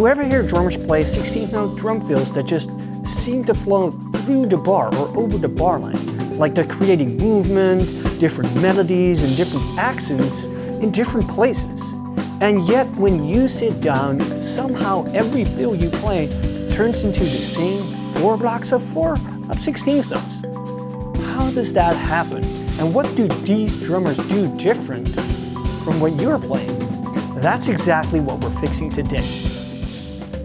you ever hear drummers play 16th note drum fills that just seem to flow through the bar or over the bar line? Like they're creating movement, different melodies, and different accents in different places. And yet when you sit down, somehow every fill you play turns into the same 4 blocks of 16th notes. How does that happen? And what do these drummers do different from what you're playing? That's exactly what we're fixing today.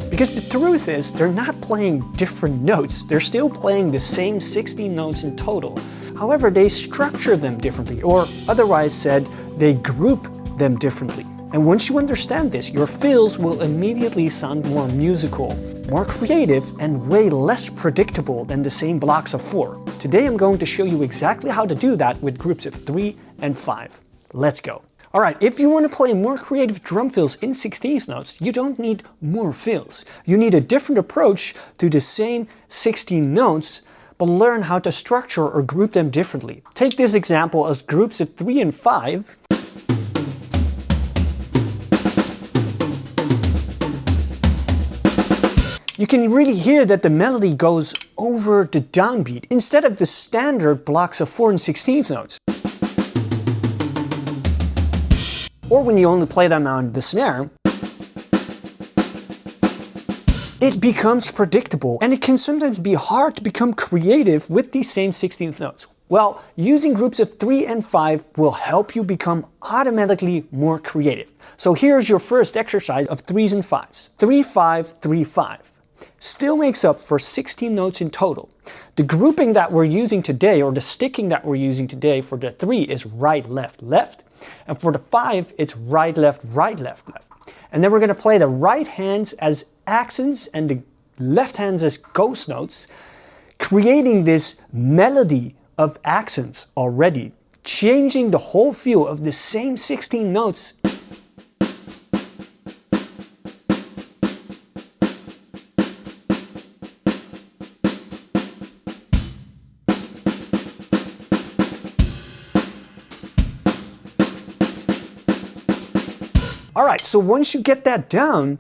Because the truth is, they're not playing different notes, they're still playing the same 16 notes in total. However, they structure them differently, or otherwise said, they group them differently. And once you understand this, your fills will immediately sound more musical, more creative, and way less predictable than the same blocks of 4. Today I'm going to show you exactly how to do that with groups of 3 and 5. Let's go. Alright, if you want to play more creative drum fills in 16th notes, you don't need more fills. You need a different approach to the same 16 notes, but learn how to structure or group them differently. Take this example as groups of 3 and 5. You can really hear that the melody goes over the downbeat instead of the standard blocks of 4 and 16th notes. Or when you only play them on the snare, it becomes predictable, and it can sometimes be hard to become creative with these same 16th notes. Well, using groups of 3 and 5 will help you become automatically more creative. So here's your first exercise of 3s and 5s. 3, 5, 3, 5. Still makes up for 16 notes in total. The grouping that we're using today, or the sticking that we're using today for the 3 is right, left, left. And for the 5, it's right, left, right, left, left. And then we're going to play the right hands as accents and the left hands as ghost notes, creating this melody of accents already, changing the whole feel of the same 16 notes. Alright, so once you get that down,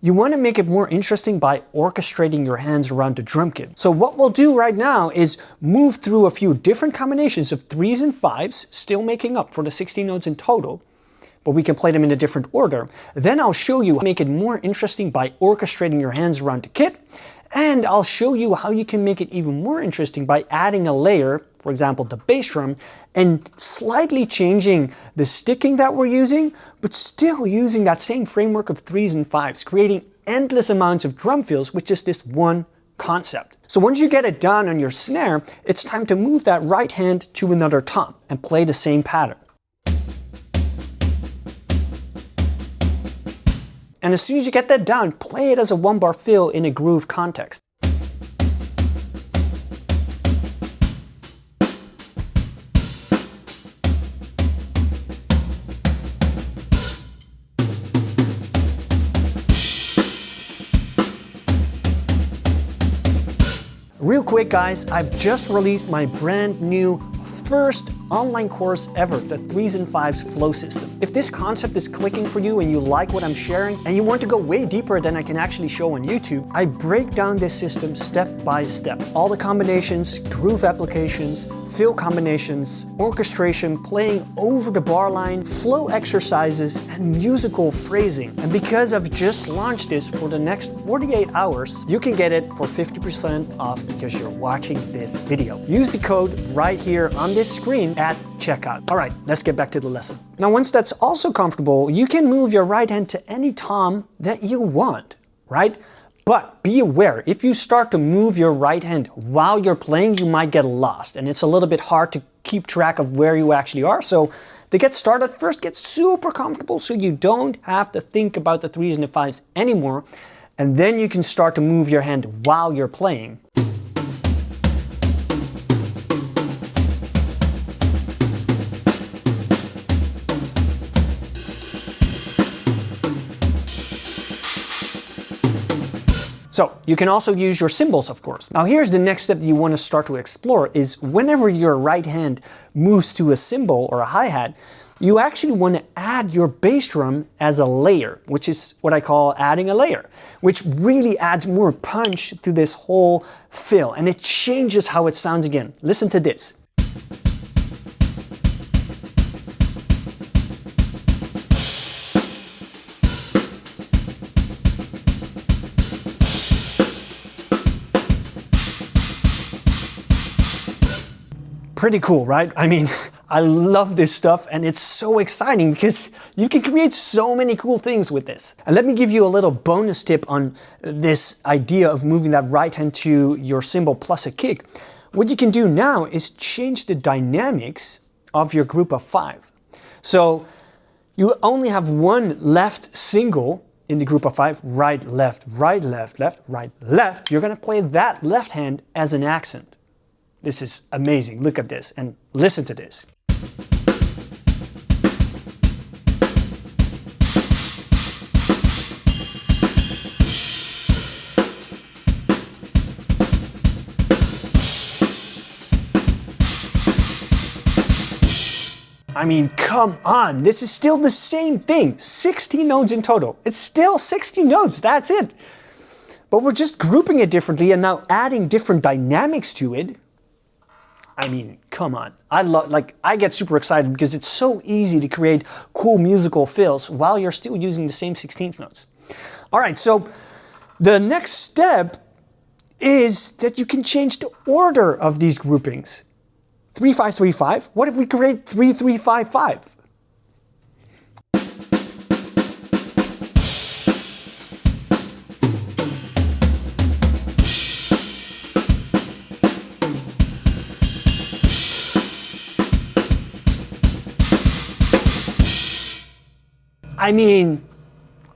you want to make it more interesting by orchestrating your hands around the drum kit. So what we'll do right now is move through a few different combinations of 3s and 5s, still making up for the 16 notes in total, but we can play them in a different order. Then I'll show you how to make it more interesting by orchestrating your hands around the kit, and I'll show you how you can make it even more interesting by adding a layer, for example the bass drum, and slightly changing the sticking that we're using, but still using that same framework of 3s and 5s, creating endless amounts of drum fills with just this one concept. So once you get it down on your snare, it's time to move that right hand to another tom and play the same pattern. And as soon as you get that down, play it as a 1-bar fill in a groove context. Real quick guys, I've just released my brand new first online course ever, the 3s and 5s flow system. If this concept is clicking for you and you like what I'm sharing and you want to go way deeper than I can actually show on YouTube, I break down this system step by step. All the combinations, groove applications, fill combinations, orchestration, playing over the bar line, flow exercises, and musical phrasing. And because I've just launched this for the next 48 hours, you can get it for 50% off because you're watching this video. Use the code right here on this screen at checkout. Alright, let's get back to the lesson. Now once that's also comfortable, you can move your right hand to any tom that you want, right? But be aware, if you start to move your right hand while you're playing, you might get lost. And it's a little bit hard to keep track of where you actually are. So to get started, first get super comfortable so you don't have to think about the 3s and the 5s anymore. And then you can start to move your hand while you're playing. So you can also use your cymbals, of course. Now here's the next step that you want to start to explore is whenever your right hand moves to a cymbal or a hi-hat, you actually want to add your bass drum as a layer, which is what I call adding a layer, which really adds more punch to this whole fill, and it changes how it sounds again. Listen to this. Pretty cool, right? I mean, I love this stuff and it's so exciting because you can create so many cool things with this. And let me give you a little bonus tip on this idea of moving that right hand to your cymbal plus a kick. What you can do now is change the dynamics of your group of 5. So you only have one left single in the group of 5, right, left, right, left, left, right, left. You're gonna play that left hand as an accent. This is amazing. Look at this and listen to this. I mean, come on, this is still the same thing. 16 notes in total. It's still 16 notes, that's it. But we're just grouping it differently and now adding different dynamics to it. I mean, come on. I get super excited because it's so easy to create cool musical fills while you're still using the same 16th notes. All right, so the next step is that you can change the order of these groupings. 3, 5, 3, 5. What if we create 3, 3, 5, 5? I mean,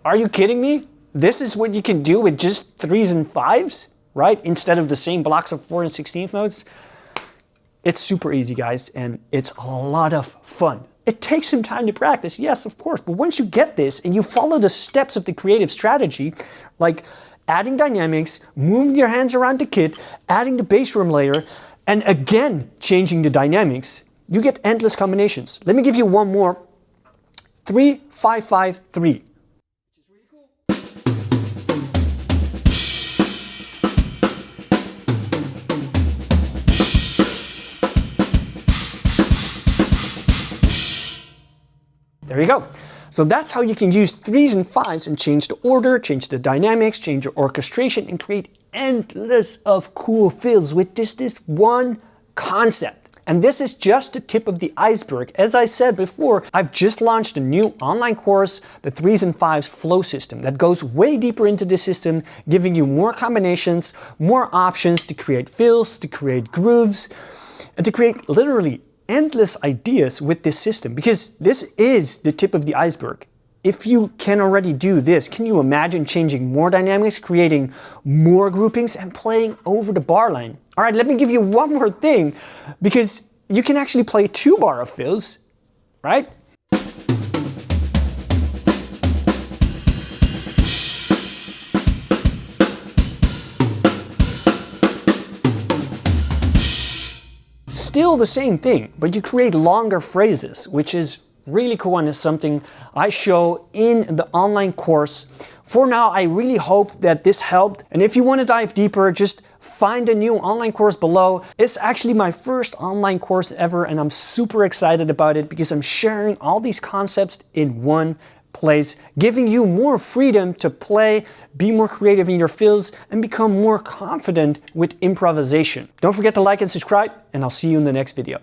are you kidding me? This is what you can do with just 3s and 5s, right? Instead of the same blocks of 4 and 16th notes. It's super easy, guys, and it's a lot of fun. It takes some time to practice, yes, of course, but once you get this and you follow the steps of the creative strategy, like adding dynamics, moving your hands around the kit, adding the bass drum layer, and again changing the dynamics, you get endless combinations. Let me give you one more. 3, 5, 5, 3. There you go. So that's how you can use 3s and 5s and change the order, change the dynamics, change your orchestration, and create endless of cool fills with just this one concept. And this is just the tip of the iceberg. As I said before, I've just launched a new online course, the 3s and 5s flow system, that goes way deeper into the system, giving you more combinations, more options to create fills, to create grooves, and to create literally endless ideas with this system, because this is the tip of the iceberg. If you can already do this, can you imagine changing more dynamics, creating more groupings, and playing over the bar line? All right, let me give you one more thing, because you can actually play 2 bar of fills, right? Still the same thing, but you create longer phrases, which is really cool and is something I show in the online course. For now, I really hope that this helped. And if you want to dive deeper, just find a new online course below. It's actually my first online course ever, and I'm super excited about it because I'm sharing all these concepts in one place, giving you more freedom to play, be more creative in your fills, and become more confident with improvisation. Don't forget to like and subscribe, and I'll see you in the next video.